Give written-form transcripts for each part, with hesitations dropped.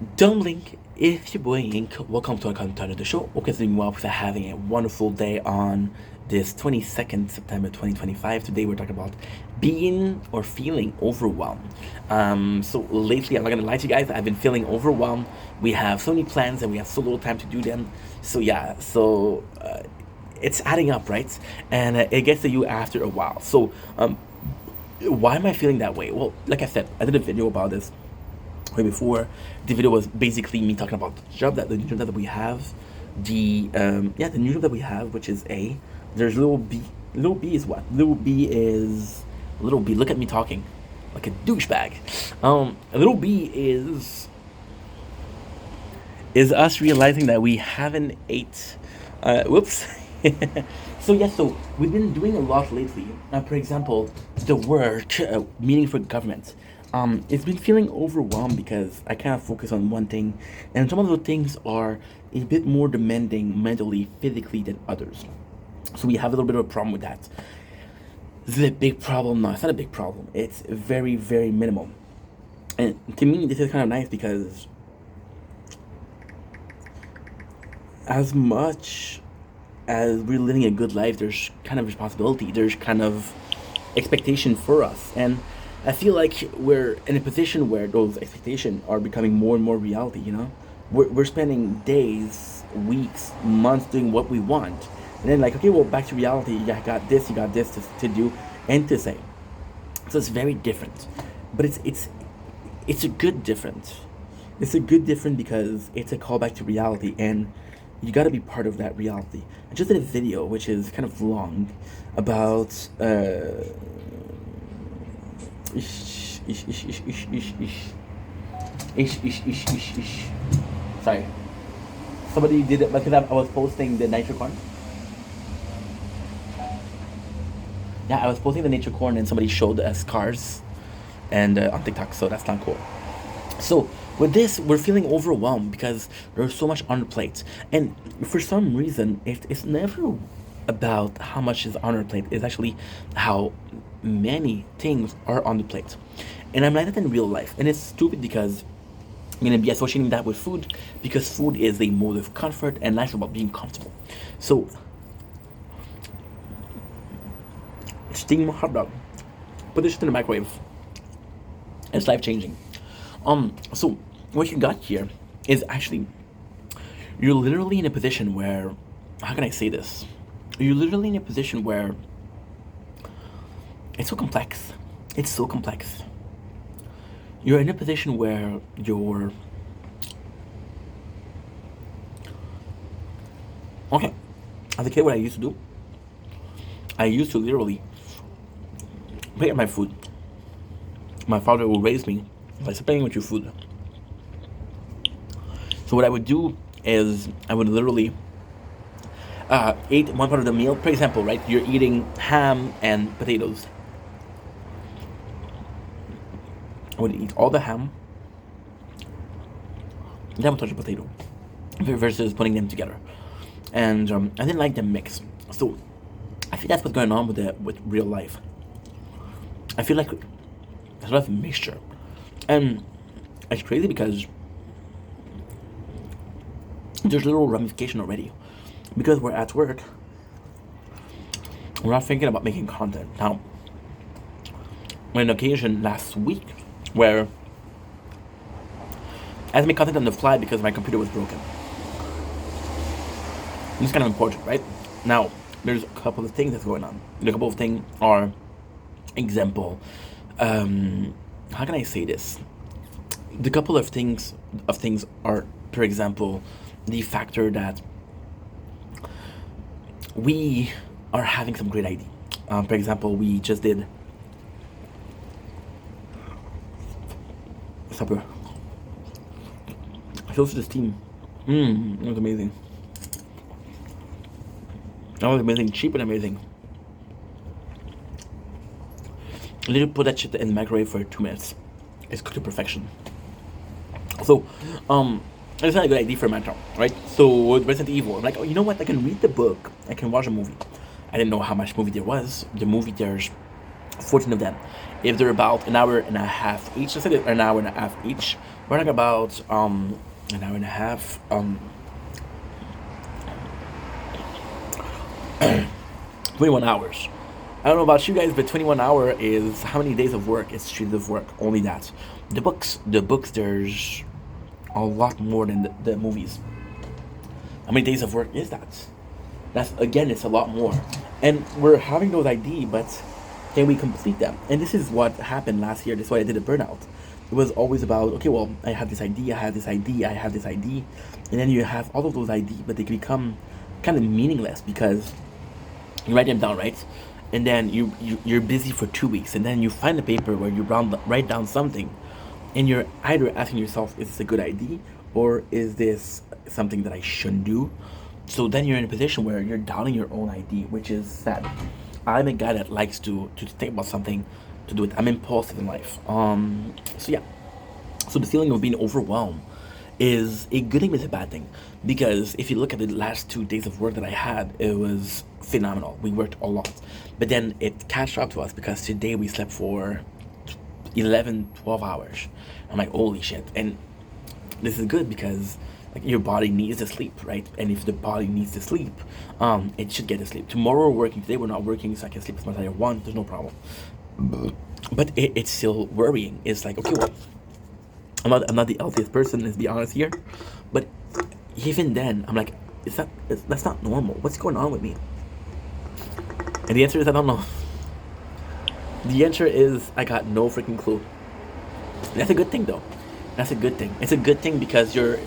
Don't blink. It's your boy Ink. Welcome to a content of the show. Hope you're doing well for having a wonderful day on this 22nd September 2025. Today we're talking about being or feeling overwhelmed. So lately, I'm not gonna lie to you guys, I've been feeling overwhelmed. We have so many plans and we have so little time to do them. So it's adding up, right? And it gets to you after a while. So why am I feeling that way? Well, like I said, I did a video about this way before. The video was basically me talking about the new job that we have, the new job that we have, which is A. There's little B. Little B is what? Little B. Look at me talking like a douchebag. Little B is us realizing that we haven't ate. Whoops. So we've been doing a lot lately. For example, the work, meeting for government. It's been feeling overwhelmed because I can't focus on one thing, and some of those things are a bit more demanding mentally, physically than others. So we have a little bit of a problem with that. Is it a big problem? No, it's not a big problem. It's very, very minimal. And to me, this is kind of nice because as much as we're living a good life, there's kind of responsibility. There's kind of expectation for us, and I feel like we're in a position where those expectations are becoming more and more reality. We're spending days, weeks, months doing what we want, and then like, okay, well, back to reality. You got this to do and to say. So it's very different, but it's a good different. It's a good different because it's a callback to reality, and you got to be part of that reality. I just did a video which is kind of long about ish, ish, ish, ish, ish, ish, ish. Ish, ish, ish, ish, ish. Sorry. Somebody did it because I was posting the nature corn. Yeah, I was posting the nature corn and somebody showed us cars and on TikTok, so that's not cool. So with this, we're feeling overwhelmed because there's so much on the plate, and for some reason, it's never about how much is on our plate. It's actually how many things are on the plate, and I'm like that in real life, and it's stupid because I'm gonna be associating that with food because food is a mode of comfort, and life is about being comfortable. So, steam a hot dog, put this in the microwave. It's life changing. So what you got here is actually you're literally in a position where, how can I say this? You're literally in a position where it's so complex. It's so complex. You're in a position where you're okay. As a kid, what I used to do, I used to literally prepare my food. My father would raise me by supplying with your food. So what I would do is I would literally eat one part of the meal. For example, right, you're eating ham and potatoes. I would eat all the ham, then I would touch the potato, versus putting them together. And I didn't like them mixed. So I think that's what's going on with real life. I feel like there's a lot of mixture, and it's crazy because there's a little ramification already. Because we're at work, we're not thinking about making content. Now, on an occasion last week where I had to make content on the fly because my computer was broken. It's kind of important, right? Now, there's a couple of things that's going on. The couple of things are, example, how can I say this? The couple of things are, for example, the factor that we are having some great idea. For example, we just did supper. Close to this team. That was amazing. That was amazing. Cheap and amazing. Literally put that shit in the microwave for 2 minutes. It's cooked to perfection. So, it's not a good idea for a matter, right? So with Resident Evil, I'm like, oh, you know what? I can read the book. I can watch a movie. I didn't know how much movie there was. The movie there's 14 of them. If they're about an hour and a half each, let's say they're an hour and a half each, we're talking about an hour and a half, 21 hours. I don't know about you guys, but 21 hour is how many days of work is treated of work. Only that. The books, there's a lot more than the movies. How many days of work is that? That's again, it's a lot more. And we're having those ideas, but can we complete them? And this is what happened last year. This is why I did a burnout. It was always about, okay, well, I have this idea, I have this idea, I have this idea, and then you have all of those ideas, but they become kind of meaningless because you write them down, right? And then you're busy for 2 weeks, and then you find a paper where you write down something, and you're either asking yourself, is this a good idea, or is this something that I shouldn't do? So then you're in a position where you're doubting your own idea, which is sad. I'm a guy that likes to think about something, to do it. I'm impulsive in life. So yeah. So the feeling of being overwhelmed is a good thing, but it's a bad thing. Because if you look at the last 2 days of work that I had, it was phenomenal. We worked a lot. But then it catched up to us because today we slept for 11, 12 hours. I'm like, holy shit. And this is good because like your body needs to sleep, right? And if the body needs to sleep, it should get to sleep. Tomorrow we're working, today we're not working, so I can sleep as much as I want. There's no problem. But it's still worrying. It's like, okay, well, I'm not the healthiest person, let's be honest here. But even then, I'm like, that's not normal. What's going on with me? And the answer is I don't know. The answer is I got no freaking clue. That's a good thing though. That's a good thing. It's a good thing because you're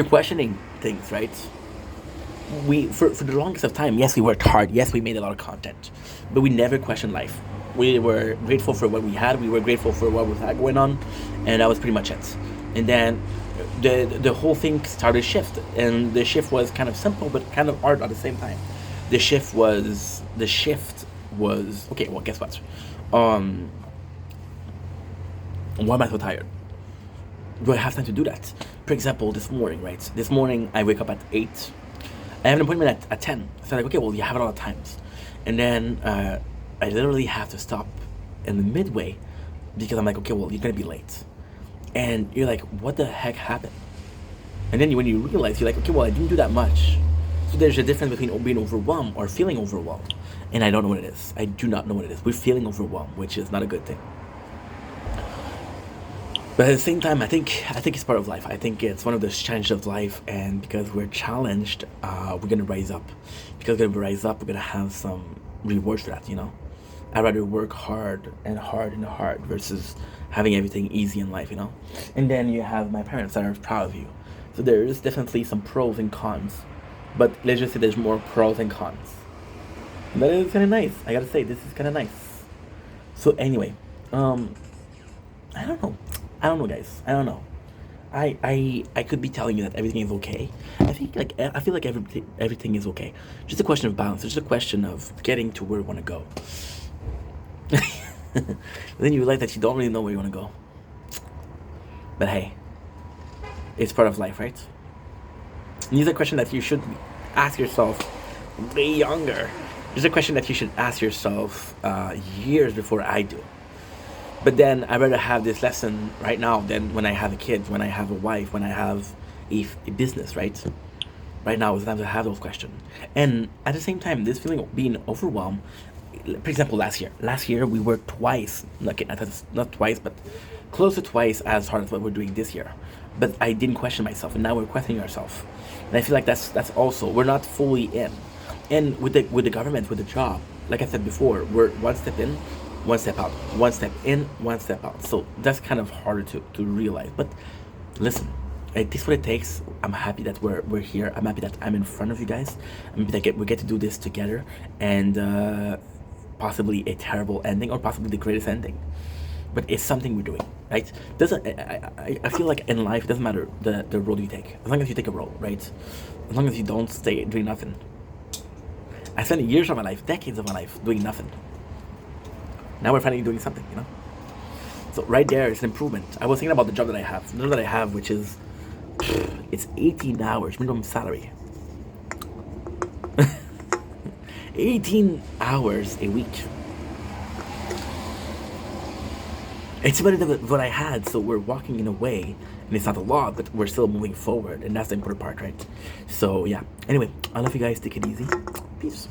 questioning things, right? We for the longest of time, yes, we worked hard. Yes, we made a lot of content, but we never questioned life. We were grateful for what we had. We were grateful for what was going on, and that was pretty much it. And then the whole thing started to shift, and the shift was kind of simple but kind of hard at the same time. The shift was okay. Well, guess what? Um, why am I so tired? Do I have time to do that? For example, this morning, right? This morning I wake up at 8. I have an appointment at 10. So I'm like, okay, well, you have it all the times. And then I literally have to stop in the midway because I'm like, okay, well, you're going to be late. And you're like, what the heck happened? And then when you realize, you're like, okay, well, I didn't do that much. So there's a difference between being overwhelmed or feeling overwhelmed. And I don't know what it is. I do not know what it is. We're feeling overwhelmed, which is not a good thing. But at the same time, I think it's part of life. I think it's one of those challenges of life, and because we're challenged, we're gonna rise up. Because we're gonna rise up, we're gonna have some rewards for that. I'd rather work hard and hard and hard versus having everything easy in life. And then you have my parents that are proud of you. So there is definitely some pros and cons, but let's just say there's more pros and cons. And that is kind of nice. I gotta say, this is kind of nice. So anyway, I don't know. I don't know, guys. I don't know. I could be telling you that everything is okay. I feel like everything is okay. Just a question of balance. It's just a question of getting to where you want to go. Then you realize that you don't really know where you want to go. But hey, it's part of life, right? And these are questions that you should ask yourself way younger. These are questions that you should ask yourself years before I do. But then I'd rather have this lesson right now than when I have a kid, when I have a wife, when I have a business, right? Right now is the time to have those questions. And at the same time, this feeling of being overwhelmed, for example, last year we worked twice, not twice, but close to twice as hard as what we're doing this year. But I didn't question myself, and now we're questioning ourselves. And I feel like that's also, we're not fully in. And with the government, with the job, like I said before, we're one step in, one step out, one step in, one step out. So that's kind of harder to realize. But listen, it takes what it takes. I'm happy that we're here. I'm happy that I'm in front of you guys. I'm happy that we get to do this together, and possibly a terrible ending or possibly the greatest ending. But it's something we're doing, right? Doesn't I feel like in life it doesn't matter the road you take, as long as you take a road, right? As long as you don't stay doing nothing. I spent years of my life, decades of my life doing nothing. Now we're finally doing something. So right there is an improvement. I was thinking about the job that I have, which is, it's 18 hours minimum salary. 18 hours a week. It's better than what I had, so we're walking in a way, and it's not a lot, but we're still moving forward, and that's the important part, right? So, yeah. Anyway, I love you guys. Take it easy. Peace.